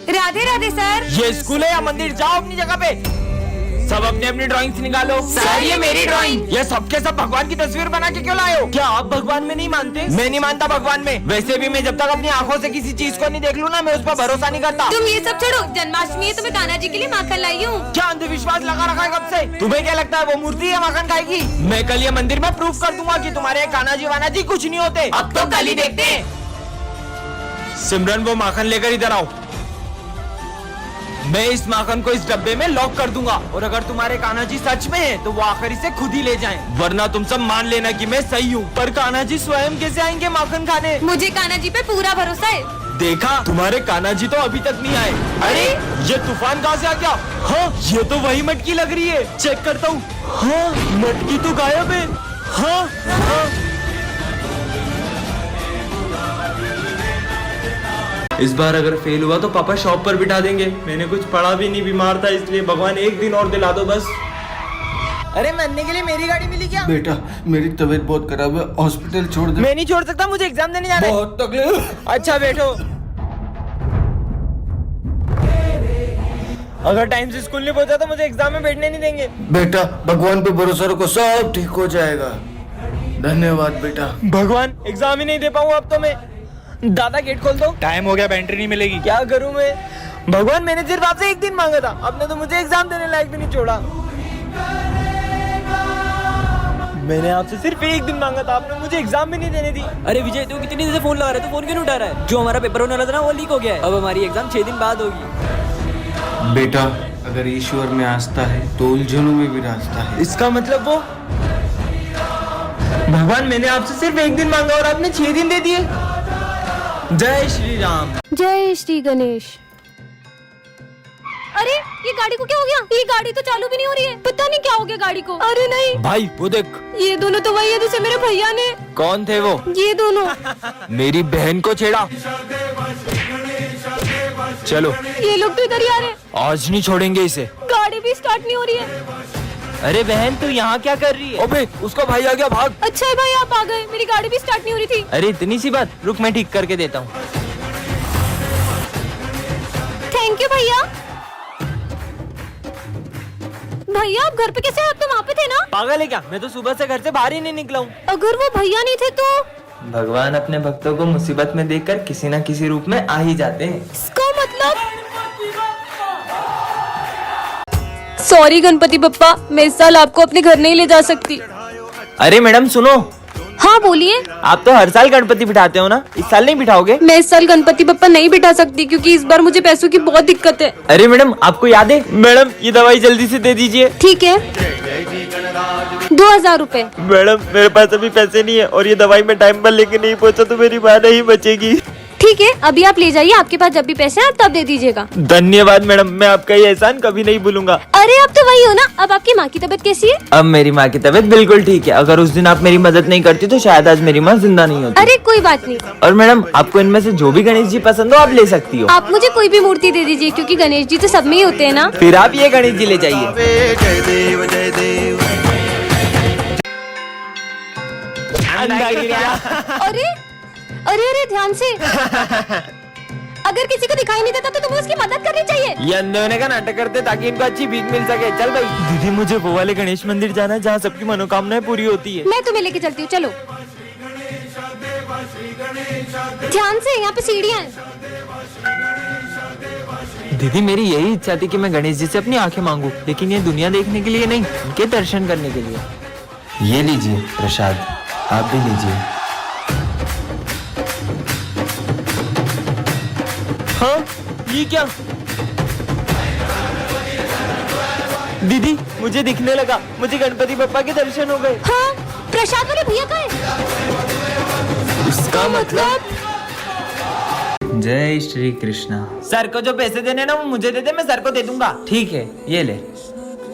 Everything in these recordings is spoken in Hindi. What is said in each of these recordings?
राधे राधे सर। ये स्कूल है या मंदिर? जाओ अपनी जगह पे। सब अपनी अपनी ड्राइंग्स निकालो। सर ये मेरी ड्राइंग। ये सबके सब भगवान की तस्वीर बना के क्यों लाए हो? क्या आप भगवान में नहीं मानते? मैं नहीं मानता भगवान में। वैसे भी मैं जब तक अपनी आंखों से किसी चीज को नहीं देख लूँ ना, मैं उस पर भरोसा नहीं करता। तुम ये सब छोड़ो, जन्माष्टमी है तो मैं कान्हा जी के लिए माखन लाई हूँ। क्या अंधविश्वास लगा रखा है कब से? तुम्हें क्या लगता है वो मूर्ति है माखन खाएगी? मैं कल ये मंदिर में प्रूफ कर दूंगा कि तुम्हारे कान्हा जी वाना जी कुछ नहीं होते। अब तो कल ही देखते हैं। सिमरन वो माखन लेकर इधर आओ। मैं इस माखन को इस डब्बे में लॉक कर दूंगा और अगर तुम्हारे कान्हा जी सच में है तो वो आखिर इसे खुद ही ले जाएं, वरना तुम सब मान लेना कि मैं सही हूँ। पर कान्हा जी स्वयं कैसे आएंगे माखन खाने? मुझे कान्हा जी पे पूरा भरोसा है। देखा, तुम्हारे कान्हा जी तो अभी तक नहीं आए। अरे ये तूफान कहाँ से आ गया? हाँ ये तो वही मटकी लग रही है, चेक करता हूँ। हाँ मटकी तो गायब है। हाँ, हाँ। इस बार अगर फेल हुआ तो पापा शॉप पर बिठा देंगे। मैंने कुछ पढ़ा भी नहीं, बीमार था, इसलिए भगवान एक दिन और दिला दो बस। अरे मरने के लिए मेरी गाड़ी मिली क्या? बेटा मेरी तबीयत बहुत खराब है, हॉस्पिटल छोड़ दे। मैं नहीं छोड़ सकता, मुझे एग्जाम देने जाना है। बहुत तकलीफ। अच्छा बैठो। अगर टाइम से स्कूल नहीं पहुंचा तो मुझे एग्जाम में बैठने नहीं देंगे। बेटा भगवान पे भरोसा रखो, सब ठीक हो जाएगा। धन्यवाद बेटा। भगवान एग्जाम ही नहीं दे पाऊँ अब तो मैं। दादा गेट खोल दो। टाइम हो गया, एंट्री नहीं मिलेगी। क्या करूं मैं? भगवान मैंने सिर्फ आपसे एक दिन मांगा था, आपने तो मुझे एग्जाम देने लायक भी नहीं छोड़ा। मैंने आपसे सिर्फ एक दिन मांगा था, आपने मुझे एग्जाम भी नहीं देने दी। अरे विजय तू कितनी देर से फोन लगा रहा है, तू फोन क्यों नहीं उठा रहा है? जो हमारा पेपर होने वाला था ना वो लीक हो गया है। अब हमारी एग्जाम 6 दिन बाद होगी। बेटा अगर ईश्वर में आस्था है तो उलझनों में भी रास्ता है। इसका मतलब वो भगवान मैंने आपसे सिर्फ एक दिन मांगा और आपने 6 दिन दे दिए। जय श्री राम। जय श्री गणेश। अरे ये गाड़ी को क्या हो गया? ये गाड़ी तो चालू भी नहीं हो रही है, पता नहीं क्या हो गया गाड़ी को। अरे नहीं भाई वो देख, ये दोनों तो वही है जिसे मेरे भैया ने। कौन थे वो? ये दोनों। मेरी बहन को छेड़ा। चलो ये लोग तो इधर ही आ रहे हैं। आज नहीं छोड़ेंगे इसे। गाड़ी भी स्टार्ट नहीं हो रही है। अरे बहन तू यहाँ क्या कर रही है? अबे उसका भाई आ गया, भाग। अच्छा है भाई आप आ गए, मेरी गाड़ी भी स्टार्ट नहीं हो रही थी। अरे इतनी सी बात, रुक मैं ठीक करके देता हूँ। थैंक यू भैया। भैया आप घर पे कैसे? आप तो वहाँ पे थे ना। पागल है क्या? मैं तो सुबह से घर से बाहर ही नहीं निकला हूँ। अगर वो भैया नहीं थे तो? भगवान अपने भक्तों को मुसीबत में देखकर किसी न किसी रूप में आ ही जाते हैं। इसका मतलब? सॉरी गणपति बप्पा, मैं इस साल आपको अपने घर नहीं ले जा सकती। अरे मैडम सुनो। हाँ बोलिए। आप तो हर साल गणपति बिठाते हो ना, इस साल नहीं बिठाओगे? मैं इस साल गणपति बप्पा नहीं बिठा सकती क्योंकि इस बार मुझे पैसों की बहुत दिक्कत है। अरे मैडम आपको याद है? मैडम ये दवाई जल्दी से दे दीजिए। ठीक है 2000 रूपए। मैडम मेरे पास अभी पैसे नहीं है और ये दवाई मैं टाइम पर लेके नहीं पहुंचा तो मेरी माँ नहीं बचेगी। ठीक है अभी आप ले जाइए, आपके पास जब भी पैसे हैं आप तब दे दीजिएगा। धन्यवाद मैडम, मैं आपका ये एहसान कभी नहीं भूलूंगा। अरे आप तो वही हो ना। अब आपकी माँ की तबीयत कैसी है? अब मेरी माँ की तबीयत बिल्कुल ठीक है। अगर उस दिन आप मेरी मदद नहीं करती तो शायद आज मेरी माँ जिंदा नहीं होती। अरे कोई बात नहीं। और मैडम आपको इनमें से जो भी गणेश जी पसंद हो आप ले सकती हो। आप मुझे कोई भी मूर्ति दे दीजिए क्योंकि गणेश जी तो सब में ही होते हैं ना। फिर आप ये गणेश जी ले जाइए। अरे अरे अरे ध्यान से। अगर किसी को दिखाई नहीं देता तो तुम्हें उसकी मदद करनी चाहिए। ये अंधे होने का नाटक करते ताकि इनको अच्छी भीख मिल सके। चल भाई। दीदी मुझे वो वाले गणेश मंदिर जाना है जहाँ सबकी मनोकामनाएं पूरी होती है। मैं तुम्हें लेके चलती हूँ, चलो। ध्यान से, यहाँ पे सीढ़ियाँ हैं। दीदी मेरी यही इच्छा थी कि मैं गणेश जी से अपनी आंखें मांगू, लेकिन ये दुनिया देखने के लिए नहीं, उनके दर्शन करने के लिए। ये लीजिए प्रसाद, आप भी लीजिए। हाँ ये क्या? दीदी मुझे दिखने लगा, मुझे गणपति बप्पा के दर्शन हो गए। हाँ प्रसाद वाले भैया का है। इसका मतलब? जय श्री कृष्णा। सर को जो पैसे देने ना वो मुझे दे दे, मैं सर को दे दूंगा। ठीक है ये ले।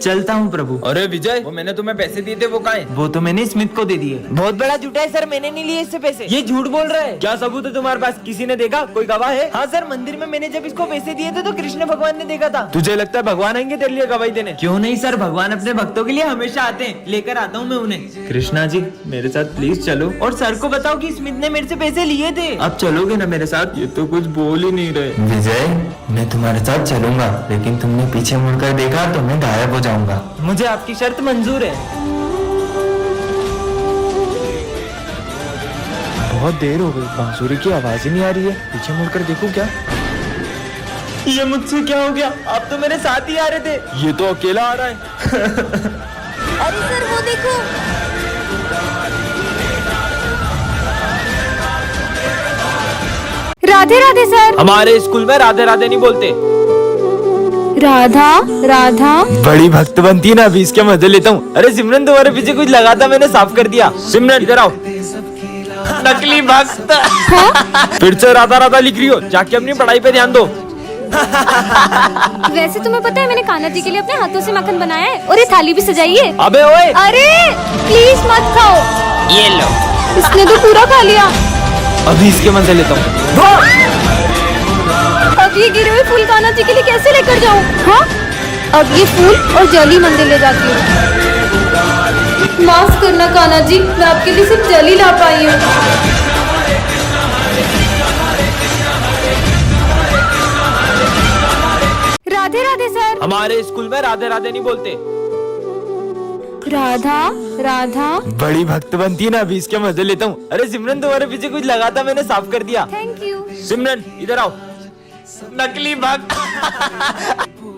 चलता हूँ प्रभु। अरे विजय, वो मैंने तुम्हें पैसे दिए थे वो कहाँ है? वो तो मैंने स्मिथ को दे दिए। बहुत बड़ा झूठा है सर, मैंने नहीं लिए इससे पैसे। ये झूठ बोल रहा है। क्या सबूत है तुम्हारे पास? किसी ने देखा? कोई गवाह है? हाँ सर, मंदिर में मैंने जब इसको पैसे दिए थे तो कृष्ण भगवान ने देखा था। तुझे लगता है भगवान आएंगे तेरे लिए गवाही देने? क्यों नहीं सर, भगवान अपने भक्तों के लिए हमेशा आते हैं, लेकर आता हूँ मैं उन्हें। कृष्णा जी मेरे साथ प्लीज चलो। और सर को बताओ कि स्मिथ ने मेरे से पैसे लिए थे। अब चलोगे ना मेरे साथ? ये तो कुछ बोल ही नहीं रहे। विजय, मैं तुम्हारे साथ चलूंगा, लेकिन तुमने पीछे मुड़कर देखा तो मैं गायब हो जाऊंगा। मुझे आपकी शर्त मंजूर है। बहुत देर हो गई, बांसुरी की आवाज ही नहीं आ रही है। पीछे मुड़कर देखूं क्या? ये मुझसे क्या हो गया? आप तो मेरे साथ ही आ रहे थे। ये तो अकेला आ रहा है। अरे सर वो देखो। राधे राधे सर। हमारे स्कूल में राधे राधे नहीं बोलते। राधा राधा। बड़ी भक्त बनती है ना, अभी इसके मजे लेता हूँ। अरे सिमरन तुम्हारे पीछे कुछ लगा था, मैंने साफ कर दिया। सिमरन इधर आओ। नकली भक्त। फिर से राधा राधा लिख रही हो, जाके अपनी पढ़ाई पे ध्यान दो। वैसे तुम्हें पता है मैंने कान्हा जी के लिए अपने हाथों से मक्खन बनाया है और ये थाली भी सजाई है। अबे ओए, अरे प्लीज मत खाओ। ये लो। इसने तो पूरा खा लिया। अभी इसके मजे लेता हूँ। अब ये गिरे हुए फूल कान्हा जी के लिए कैसे लेकर जाऊँ? हाँ, अब ये फूल और जली मंदिर ले जाती हूँ। माफ करना कान्हा जी, मैं आपके लिए सिर्फ जली ला पाई हूँ। राधे राधे सर। हमारे स्कूल में राधे राधे नहीं बोलते। राधा राधा। बड़ी भक्त बनती है ना, अभी इसके मजे लेता हूँ। अरे सिमरन तुम्हारे पीछे कुछ लगा था, मैंने साफ कर दिया। Thank you. सिमरन इधर आओ। नकली भक्त।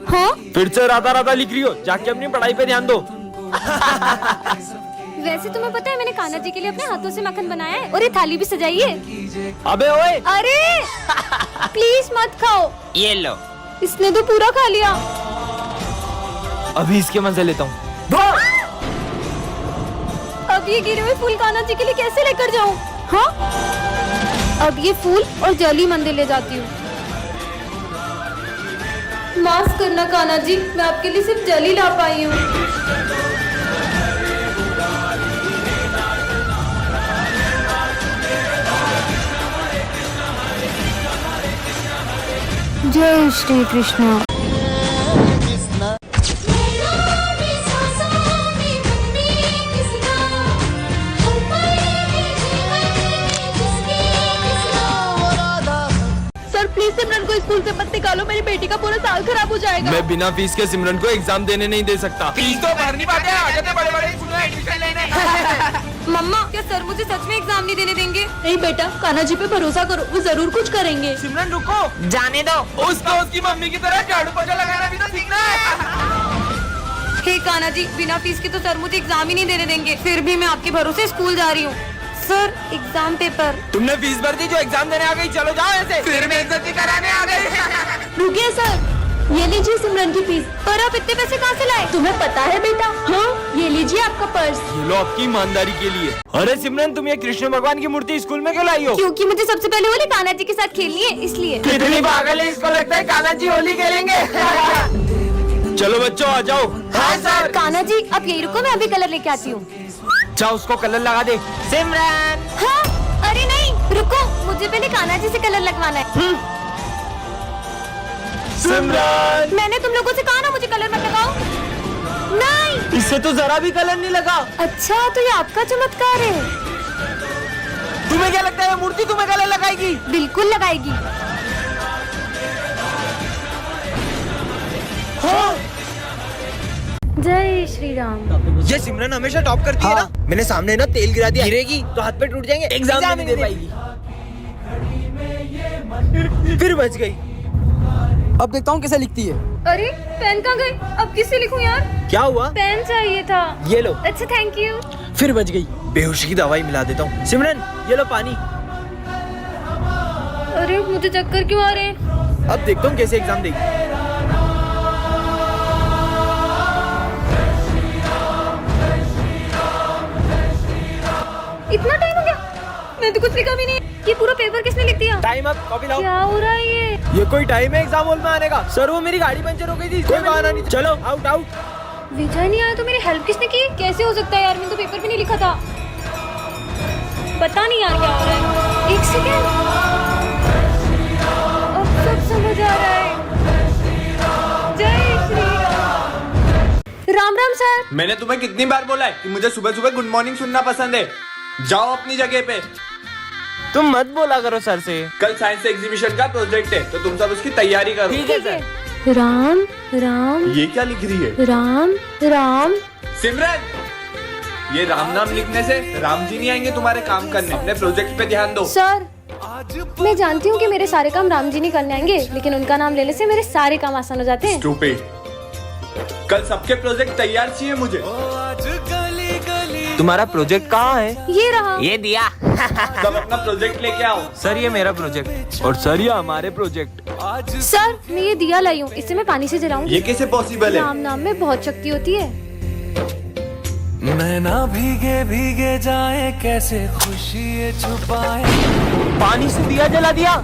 हाँ, फिर से राधा राधा लिख रही हो, जाके अपनी पढ़ाई पे ध्यान दो। वैसे तुम्हें पता है मैंने कान्हा जी के लिए अपने हाथों से मक्खन बनाया है और ये थाली भी सजाई है। अबे ओए, अरे प्लीज मत खाओ। ये लो। इसने तो पूरा खा लिया। अभी इसके मजे लेता हूँ। अब ये गिरे हुए फूल कान्हा जी के लिए कैसे लेकर जाऊँ? हाँ, अब ये फूल और जली मंदिर ले जाती हूँ। माफ करना कान्हा जी, मैं आपके लिए सिर्फ जली ला पाई हूँ। जय श्री कृष्ण। सर प्लीज सिमरन को स्कूल से मत निकालो, मेरी बेटी का पूरा साल खराब हो जाएगा। मैं बिना फीस के सिमरन को एग्जाम देने नहीं दे सकता। फीस तो भर नहीं पाते, आ जाते बड़े-बड़े स्कूल में एडमिशन लेने। मम्मा, क्या सर मुझे सच में एग्जाम नहीं देने देंगे? नहीं बेटा, कान्हा जी पे भरोसा करो, वो जरूर कुछ करेंगे। सिमरन रुको, जाने दो। उसको उसकी मम्मी की तरह झाड़ू पोछा लगाना भी तो सीखना है। हे कान्हा जी, बिना फीस के तो सर मुझे एग्जाम ही नहीं देने देंगे। फिर भी मैं आपके भरोसे स्कूल जा रही हूँ। Sir exam paper. तुमने फीस भर दी जो एग्जाम देने आ गई, चलो जाओ ऐसे। फिर बेइज्जती कराने आ गए। रुकिए सर, ये लीजिए सिमरन की फीस। पर आप इतने पैसे कहाँ से लाए? तुम्हें पता है बेटा? हाँ, ये लीजिए आपका पर्स। ये लो आपकी ईमानदारी के लिए। अरे सिमरन, तुम ये कृष्ण भगवान की मूर्ति स्कूल में क्यों लाई हो? क्योंकि मुझे सबसे पहले होली कान्हा जी के साथ खेलनी है, इसलिए। कितनी पागल है, इसको लगता है कान्हा जी होली खेलेंगे। चलो बच्चों आ जाओ। हाँ सर। कान्हा जी आप यही रुको, मैं अभी कलर लेके आती हूँ। जाओ उसको कलर लगा दे। सिमरन। हाँ, अरे नहीं रुको, मुझे पहले कान्हा जी से कलर लगवाना है। सिमरन, मैंने तुम लोगों से कहा ना मुझे कलर मत लगाओ। नहीं। इससे तो जरा भी कलर नहीं लगा। अच्छा, तो ये आपका चमत्कार है। तुम्हें क्या लगता है मूर्ति तुम्हें कलर लगाएगी? बिल्कुल लगाएगी। हाँ। जय श्री राम। ये सिमरन हमेशा टॉप करती है ना। मैंने सामने ना तेल गिरा दिया, गिरेगी तो हाथ पे टूट जाएंगे, एग्जाम नहीं दे पाएगी। फिर बच गई। अब देखता हूँ कैसे लिखती है। अरे पेन कहाँ गए? अब किससे लिखूं यार? क्या हुआ? पेन चाहिए था। ये लो। अच्छा थैंक यू। फिर बच गई। बेहोशी की दवाई मिला देता हूँ। सिमरन ये लो पानी। अरे मुझे चक्कर क्यों आ रहे हैं? अब देखता हूँ कैसे एग्जाम देगी। इतना टाइम हो गया, मैंने तो कुछ लिखा भी नहीं। ये पूरा पेपर किसने लिख दिया? टाइम अप, कॉपी लाओ। क्या हो रहा है ये? ये कोई टाइम है एग्जाम हॉल में आने का? सर वो मेरी गाड़ी पंचर हो गई थी, कोई बहाना नहीं। चलो आउट आउट। विजय नहीं आया तो मेरी हेल्प किसने की? कैसे हो सकता है यार, मैंने तो पेपर भी नहीं लिखा था। पता नहीं यार क्या हो रहा है। एक सेकेंड, अब सब समझ आ रहा है। जय श्री राम। राम राम सर। मैंने तुम्हें कितनी बार बोला है कि मुझे सुबह सुबह गुड मॉर्निंग सुनना पसंद है। जाओ अपनी जगह पे। तुम मत बोला करो सर से। कल साइंस एग्जीबिशन का प्रोजेक्ट है तो तुम सब उसकी तैयारी करो। ठीक है सर। राम राम ये क्या लिख रही है? राम राम। सिमरन, ये राम नाम लिखने से राम जी नहीं आएंगे तुम्हारे काम करने। अपने प्रोजेक्ट पे ध्यान दो। सर, मैं जानती हूँ कि मेरे सारे काम राम जी नहीं करने आएंगे, लेकिन उनका नाम लेने से मेरे सारे काम आसान हो जाते हैं। Stupid। कल सबके प्रोजेक्ट तैयार चाहिए मुझे। तुम्हारा प्रोजेक्ट कहाँ है? ये रहा। ये दिया। सब अपना प्रोजेक्ट लेके आओ। सर ये मेरा प्रोजेक्ट और सर ये हमारे प्रोजेक्ट। सर, मैं ये दिया लाई हूँ, इसे मैं पानी से जलाऊंगी। ये कैसे पॉसिबल है? राम नाम में बहुत शक्ति होती है। नैना भीगे भीगे जाए, कैसे खुशी ये छुपाए। पानी से दिया जला दिया।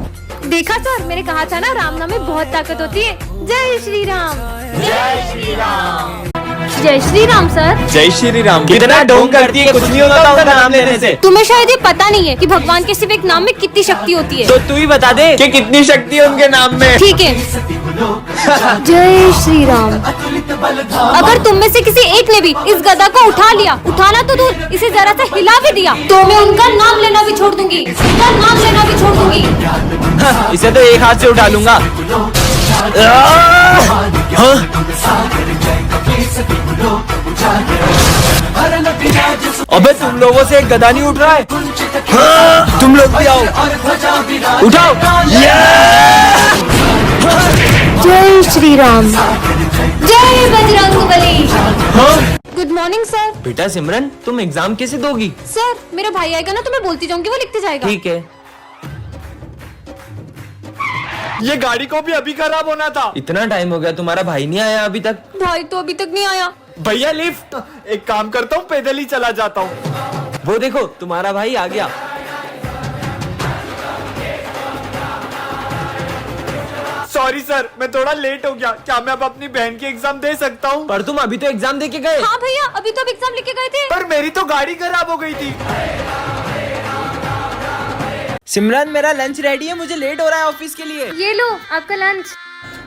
देखा सर, मैंने कहा था ना, राम नाम में बहुत ताकत होती है। जय श्री राम। जय श्री राम। जय श्री राम सर। जय श्री राम। कितना ढोंग करती है, कुछ नहीं होता उनका नाम लेने से। तुम्हें शायद ये पता नहीं है कि भगवान के सिर्फ एक नाम में कितनी शक्ति होती है। तो तू ही बता दे कि कितनी शक्ति है उनके नाम में। ठीक है। जय श्री राम। अगर तुम में से किसी एक ने भी इस गदा को उठा लिया, उठाना तो दूर, इसे जरा सा हिला भी दिया, तो मैं उनका नाम लेना भी छोड़ दूंगी। उनका नाम लेना भी छोड़ दूंगी। इसे तो एक हाथ से उठा लूंगा। अबे तुम लोगों से एक गदा नहीं उठ रहा है। तुम लोग भी आओ, उठाओ। जय श्री राम। जय बजरंगबली। Good morning sir. बेटा सिमरन, तुम एग्जाम कैसे दोगी? सर, मेरा भाई आएगा ना तो मैं बोलती जाऊंगी, वो लिखते जाएगा। ठीक है। ये गाड़ी को भी अभी खराब होना था। इतना टाइम हो गया, तुम्हारा भाई नहीं आया अभी तक? भाई तो अभी तक नहीं आया। भैया लिफ्ट। एक काम करता हूँ, पैदल ही चला जाता हूँ। वो देखो तुम्हारा भाई आ गया। सॉरी सर, मैं थोड़ा लेट हो गया। क्या मैं अब अपनी बहन की एग्जाम दे सकता हूँ? पर तुम अभी तो एग्जाम दे के गए। हाँ भैया, अभी तो अब एग्जाम लिख के गए थे। पर मेरी तो गाड़ी खराब हो गई थी। सिमरन, मेरा लंच रेडी है, मुझे लेट हो रहा है ऑफिस के लिए। ये लो आपका लंच।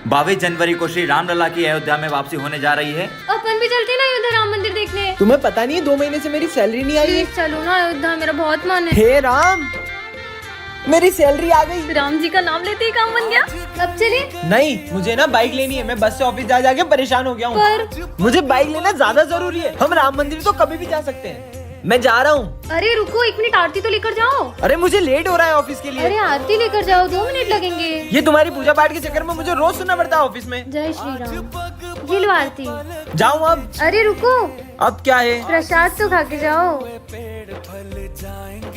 22 जनवरी को श्री रामलला की अयोध्या में वापसी होने जा रही है। अपन भी चलते ना अयोध्या राम मंदिर देखने। तुम्हें पता नहीं है 2 महीने से मेरी सैलरी नहीं आई है। प्लीज चलो ना अयोध्या, मेरा बहुत मन है। हे राम, मेरी सैलरी आ गई। राम जी का नाम लेते ही काम बन गया। अब चले। नहीं, मुझे ना बाइक लेनी है। मैं बस से ऑफिस जा जाके परेशान हो गया हूँ। पर मुझे बाइक लेना ज्यादा जरूरी है। हम राम मंदिर तो कभी भी जा सकते हैं। मैं जा रहा हूँ। अरे रुको, 1 मिनट आरती तो लेकर जाओ। अरे मुझे लेट हो रहा है ऑफिस के लिए। अरे आरती लेकर जाओ, 2 मिनट लगेंगे। ये तुम्हारी पूजा पाठ के चक्कर में मुझे रोज सुनना पड़ता है ऑफिस में। जय श्री राम। ये लो आरती। जाऊँ अब? अरे रुको, अब क्या है? प्रसाद तो खा के जाओ।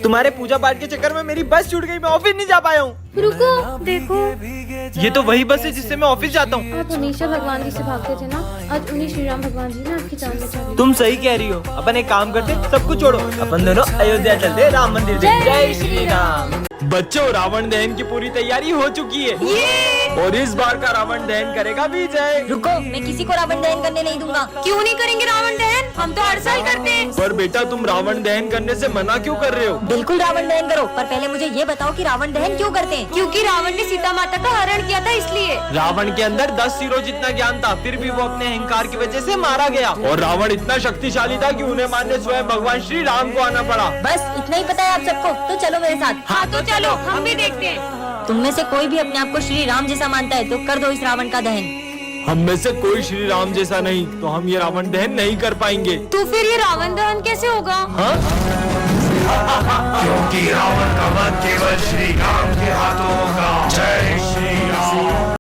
तुम्हारे पूजा पाठ के चक्कर में मेरी बस छूट गई, मैं ऑफिस नहीं जा पाया हूँ। रुको, देखो, ये तो वही बस है जिससे मैं ऑफिस जाता हूँ। आप हमेशा भगवान जी से भागते थे ना, आज उन्हीं श्री राम भगवान जी ने आपकी जान बचा ली। तुम सही कह रही हो। अपन एक काम करते, सब कुछ छोड़ो, अपन दोनों अयोध्या चलते, राम मंदिर देखने। जय श्री राम। बच्चों, रावण दहन की पूरी तैयारी हो चुकी है और इस बार का रावण दहन करेगा विजय। रुको, मैं किसी को रावण दहन करने नहीं दूंगा। क्यों नहीं करेंगे रावण दहन? हम तो हर साल करते हैं। पर बेटा, तुम रावण दहन करने से मना क्यों कर रहे हो? बिल्कुल रावण दहन करो, पर पहले मुझे ये बताओ कि रावण दहन क्यों करते हैं? क्योंकि रावण ने सीता माता का हरण किया था, इसलिए। रावण के अंदर 10 सिरों जितना ज्ञान था, फिर भी वो अपने अहंकार की वजह से मारा गया। और रावण इतना शक्तिशाली था कि उन्हें मारने स्वयं भगवान श्री राम को आना पड़ा। बस इतना ही पता है आप सबको, तो चलो मेरे साथ। हाँ तो चलो, हम भी देखते हैं। तुम में से कोई भी अपने आप को श्री राम जैसा मानता है तो कर दो इस रावण का दहन। हम में से कोई श्री राम जैसा नहीं, तो हम ये रावण दहन नहीं कर पाएंगे। तो फिर ये रावण दहन कैसे होगा? क्योंकि रावण का वध केवल श्री राम के हाथों होगा। जय श्री